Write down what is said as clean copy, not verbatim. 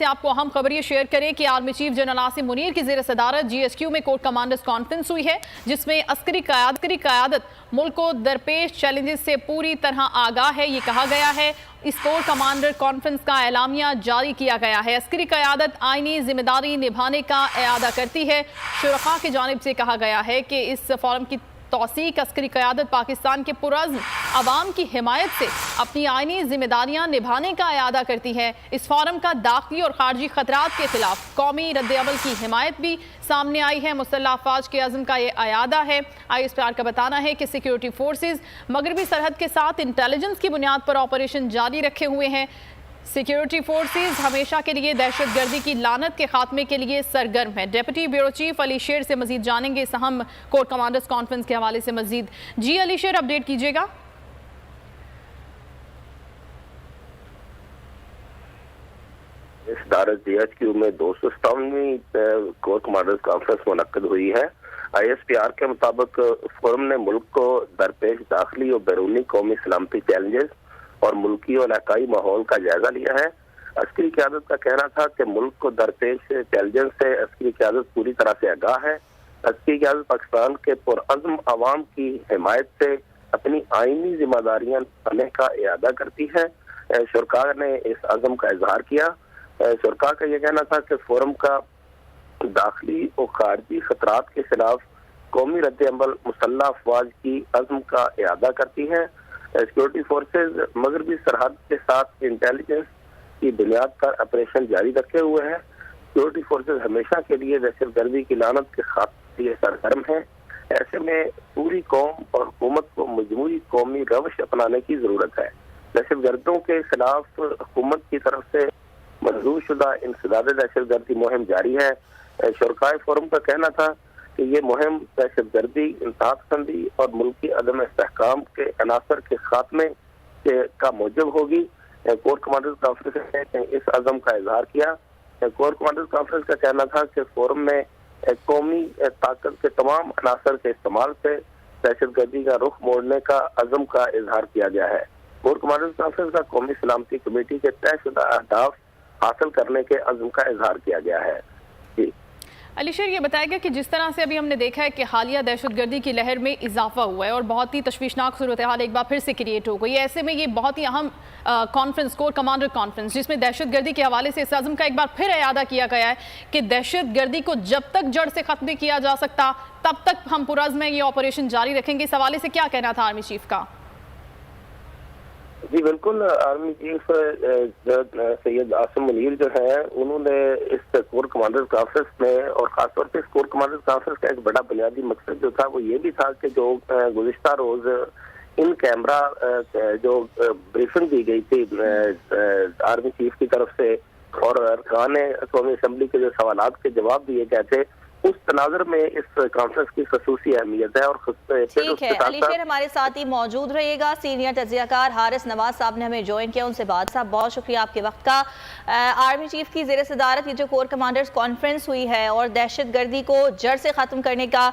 से आपको अहम खबर ये शेयर करें कि army chief general Asim Munir की ज़ेर सदारत GSQ में कोर कमांडर्स कॉन्फ्रेंस हुई है, जिसमें अस्करी क़यादत मुल्क को दरपेश चैलेंजेस से पूरी तरह आगाह है, ये कहा गया है। इस कोर कमांडर कॉन्फ्रेंस का एलामिया जारी किया गया है। अस्करी क़यादत आईनी जिम्मेदारी निभाने का इरादा करती है। शुरका की जानिब से कहा गया है कि इस फोरम की तौसीक अस्करी क़यादत पाकिस्तान के पुरअज़्म अवाम की हिमायत से अपनी आइनी जिम्मेदारियां निभाने का इरादा करती है। इस फोरम का दाखिली और खारजी खतरात के खिलाफ कौमी रद्द-ए-अमल की हिमायत भी सामने आई है। मुसल्लह अफ़वाज के अज़्म का ये इरादा है। ISPR का बताना है कि सिक्योरिटी फोर्सेज मगरबी सरहद के साथ इंटेलिजेंस की बुनियाद पर ऑपरेशन जारी रखे हुए हैं। सिक्योरिटी फोर्सेज हमेशा के लिए दहशतगर्दी की लानत के खात्मे के लिए सरगर्म है। डिप्टी ब्यूरो चीफ अली शेर से मजीद जानेंगे इस अहम कोर कमांडर्स कॉन्फ्रेंस के हवाले से मजीद। जी अली शेर, अपडेट कीजिएगा। इस सदारत GSQ में 257वीं कोर कमांडर्स कॉन्फ्रेंस मुनक्किद हुई है। ISPR के मुताबिक फोरम ने मुल्क को दरपेश दाखिली और बैरूनी कौमी सलामती चैलेंजेस और मुल्की और इलाकाई माहौल का जायजा लिया है। अस्करी क़यादत का कहना था कि मुल्क को दरपेश चैलेंजेस से अस्करी क़यादत पूरी तरह से आगाह है। अस्करी क़यादत पाकिस्तान के पुरअज़्म अवाम की हिमायत से अपनी आइनी जिम्मेदारियां निभाने का इरादा करती है। शुरका ने इस अज़म का इजहार किया। शुरका का यह कहना था कि फोरम का दाखिली और खारजी खतरात के खिलाफ कौमी रद्द-ए-अमल मुसल्लह अफ़वाज की अज़्म का इरादा करती है। सिक्योरिटी फोर्सेज मगरबी सरहद के साथ इंटेलिजेंस की बुनियाद पर ऑपरेशन जारी रखे हुए हैं। सिक्योरिटी फोर्सेज हमेशा के लिए दहशतगर्दी की लानत के खात्मे लिए सरगर्म है। ऐसे में पूरी कौम और हुकूमत को मजमूई कौमी रवश अपनाने की जरूरत है। दहशतगर्दों के खिलाफ हुकूमत की तरफ से मंजूर शुदा इंसदाद दहशतगर्दी मुहिम जारी है। शुरकाए फोरम का कहना था कि ये मुहिम दहशतगर्दी, इंतहापसंदी और मुल्की अदम इस्तेहकाम के अनासर के खात्मे का मूजब होगी। कोर कमांडर्स कॉन्फ्रेंस ने इस अज़म का इजहार किया। कोर कमांडर्स कॉन्फ्रेंस का कहना था कि फोरम में कौमी ताकत के तमाम अनासर के इस्तेमाल से दहशतगर्दी का रुख मोड़ने का अज़म का इजहार किया गया है। कोर कमांडर्स कॉन्फ्रेंस का कौमी सलामती कमेटी के तयशुदा अहदाफ हासिल करने के अज़म का इजहार किया गया है। जी अली शेर, ये बताएगा कि जिस तरह से अभी हमने देखा है कि हालिया दहशतगर्दी की लहर में इजाफा हुआ है और बहुत ही तशवीशनाक सूरत हाल एक बार फिर से क्रिएट हो गई है, ऐसे में ये बहुत ही अहम कॉन्फ्रेंस, कोर कमांडर कॉन्फ्रेंस, जिसमें दहशतगर्दी के हवाले से इस अज़म का एक बार फिर इरादा किया गया है कि दहशतगर्दी को जब तक जड़ से ख़त्म नहीं किया जा सकता तब तक हम पुरअज़्म में ये ऑपरेशन जारी रखेंगे। इस हवाले से क्या कहना था आर्मी चीफ का? जी बिल्कुल, आर्मी चीफ सैयद आसिम मुनीर जो है, उन्होंने इस कोर कमांडर्स कॉन्फ्रेंस में और खासतौर पे इस कोर कमांडर्स कॉन्फ्रेंस का एक बड़ा बुनियादी मकसद जो था वो ये भी था कि जो गुज़िश्ता रोज इन कैमरा जो ब्रीफिंग दी गई थी आर्मी चीफ की तरफ से और अरकान कौमी असम्बली के जो सवालात के जवाब दिए गए थे, उस तनाज़ुर में इस कॉन्फ्रेंस की खसूसी अहमियत है। और ठीक है, अली शेर हमारे साथ ही मौजूद रहिएगा। सीनियर तज्ज़ियाकार हारिस नवाज साहब ने हमें ज्वाइन किया, उनसे बात साहब बहुत शुक्रिया आपके वक्त का। आर्मी चीफ की ज़ेर सदारत ये जो कोर कमांडर्स कॉन्फ्रेंस हुई है और दहशतगर्दी को जड़ से ख़त्म करने का